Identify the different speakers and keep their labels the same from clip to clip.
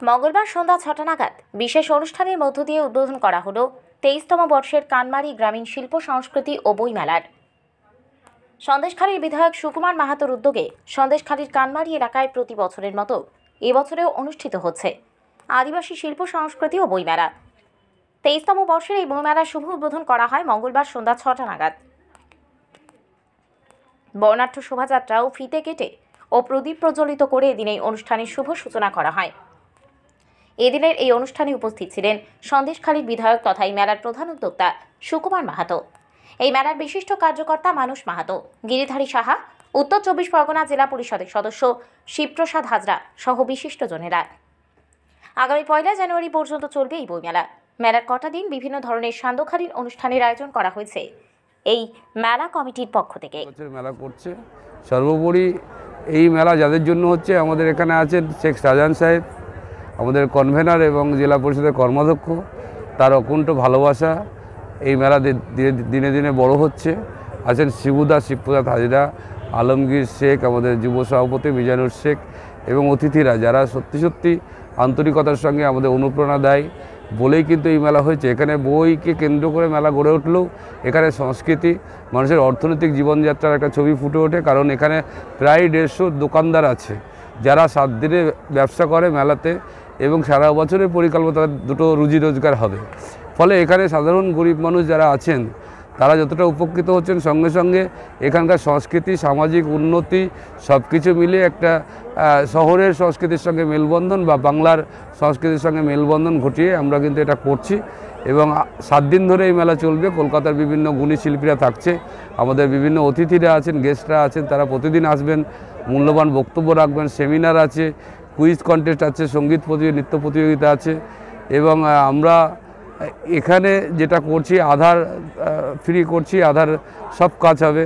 Speaker 1: মঙ্গলবার সন্ধ্যা ৬টা নাগাদ বিশেষ অনুষ্ঠানের মধ্য দিয়ে উদ্বোধন করা হলো ২৩তম বর্ষের কানমারি গ্রামীণ শিল্প সংস্কৃতি ও বইমেলার। সন্দেশখালীর বিধায়ক সুকুমার মাহাতোর উদ্যোগে সন্দেশখালীর কানমারি এলাকায় প্রতি বছরের মতো এবছরেও অনুষ্ঠিত হচ্ছে আদিবাসী শিল্প সংস্কৃতি ও বইমেলা। ২৩তম বর্ষের এই বইমেলার শুভ উদ্বোধন করা হয় মঙ্গলবার সন্ধ্যা ৬টা নাগাদ। বর্ণাঢ্য শোভাযাত্রা ও ফিতে কেটে ও প্রদীপ প্রজ্বলিত করে এদিন এই অনুষ্ঠানের শুভ সূচনা করা হয়। এদিনের এই অনুষ্ঠানে উপস্থিত ছিলেন সন্দেশখালীর বিধায়ক তথা এই মেলার প্রধান উদ্যোক্তা সুকুমার মাহাতো, এই মেলার বিশিষ্ট কার্যকর্তা মানুষ মাহাতো, গিরিধারী সাহা, উত্তর ২৪ পরগনা জেলা পরিষদের সদস্য শিবপ্রসাদ হাজরা সহ বিশিষ্টজনেরা। আগামী ১ জানুয়ারি পর্যন্ত চলবে এই বইমেলা। মেলার কটা দিন বিভিন্ন ধরনের সান্ধ্যকালীন অনুষ্ঠানের আয়োজন করা হয়েছে এই মেলা কমিটির পক্ষ থেকে।
Speaker 2: মেলা করছে সর্বোপরি এই মেলা যাদের জন্য হচ্ছে, আমাদের এখানে আছেন শেখ শাহজাহান সাহেব, আমাদের কনভেনার এবং জেলা পরিষদের কর্মাধ্যক্ষ, তার অকুণ্ঠ ভালোবাসা এই মেলা দিনে দিনে বড় হচ্ছে। আছেন শিবপ্রসাদ হাজরা, আলমগীর শেখ, আমাদের যুব সভাপতি মিজানুর শেখ এবং অতিথিরা যারা সত্যি সত্যি আন্তরিকতার সঙ্গে আমাদের অনুপ্রেরণা দেয় বলেই কিন্তু এই মেলা হয়েছে। এখানে বইকে কেন্দ্র করে মেলা গড়ে উঠলেও এখানে সংস্কৃতি, মানুষের অর্থনৈতিক জীবনযাত্রার একটা ছবি ফুটে ওঠে। কারণ এখানে প্রায় 150 দোকানদার আছে যারা 7 দিনে ব্যবসা করে মেলাতে এবং সারা বছরের পরিকল্পনা দুটো রুজি রোজগার হবে। ফলে এখানে সাধারণ গরিব মানুষ যারা আছেন তারা যতটা উপকৃত হচ্ছেন, সঙ্গে সঙ্গে এখানকার সংস্কৃতি, সামাজিক উন্নতি সব কিছু মিলিয়ে একটা শহরের সংস্কৃতির সঙ্গে মেলবন্ধন বা বাংলার সংস্কৃতির সঙ্গে মেলবন্ধন ঘটিয়ে আমরা কিন্তু এটা করছি। এবং 7 দিন ধরে এই মেলা চলবে। কলকাতার বিভিন্ন গুণী শিল্পীরা থাকছে, আমাদের বিভিন্ন অতিথিরা আছেন, গেস্টরা আছেন, তারা প্রতিদিন আসবেন, মূল্যবান বক্তব্য রাখবেন, সেমিনার আছে, কুইজ কন্টেস্ট আছে, সঙ্গীত প্রতিযোগিতা, নৃত্য প্রতিযোগিতা আছে। এবং আমরা এখানে যেটা করছি আধার ফ্রি করছি, আধার সব কাজ হবে।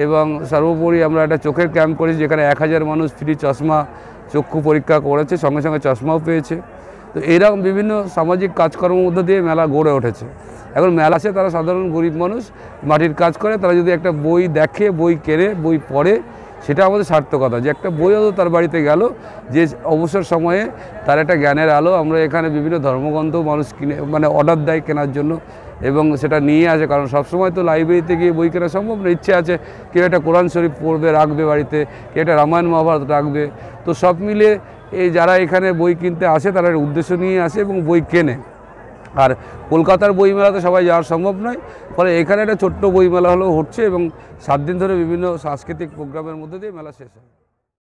Speaker 2: এবং সর্বোপরি আমরা একটা চোখের ক্যাম্প করেছি যেখানে 1000 মানুষ ফ্রি চশমা চক্ষু পরীক্ষা করেছে, সঙ্গে সঙ্গে চশমাও পেয়েছে। তো এইরকম বিভিন্ন সামাজিক কাজকর্মের মধ্যে দিয়ে মেলা গড়ে উঠেছে। এখন মেলা আসে তারা সাধারণ গরিব মানুষ মাটির কাজ করে, তারা যদি একটা বই দেখে, বই কেনে, বই পড়ে, সেটা আমাদের সার্থকতা। যে একটা বই হয়তো তার বাড়িতে গেল, যে অবসর সময়ে তার একটা জ্ঞানের আলো। আমরা এখানে বিভিন্ন ধর্মগ্রন্থ মানুষ কিনে অর্ডার দেয় কেনার জন্য এবং সেটা নিয়ে আসে। কারণ সবসময় তো লাইব্রেরিতে গিয়ে বই কেনা সম্ভব না। ইচ্ছে আছে কেউ একটা কোরআন শরীফ পড়বে, রাখবে বাড়িতে, কেউ একটা রামায়ণ মহাভারত রাখবে। তো সব মিলে এই যারা এখানে বই কিনতে আসে তারা উদ্দেশ্য নিয়ে আসে এবং বই কেনে। আর কলকাতার বইমেলাতে সবাই যাওয়া সম্ভব নয়, ফলে এখানে একটা ছোট্ট বইমেলা হলেও হচ্ছে এবং 7 দিন ধরে বিভিন্ন সাংস্কৃতিক প্রোগ্রামের মধ্যে দিয়ে মেলা শেষ হয়।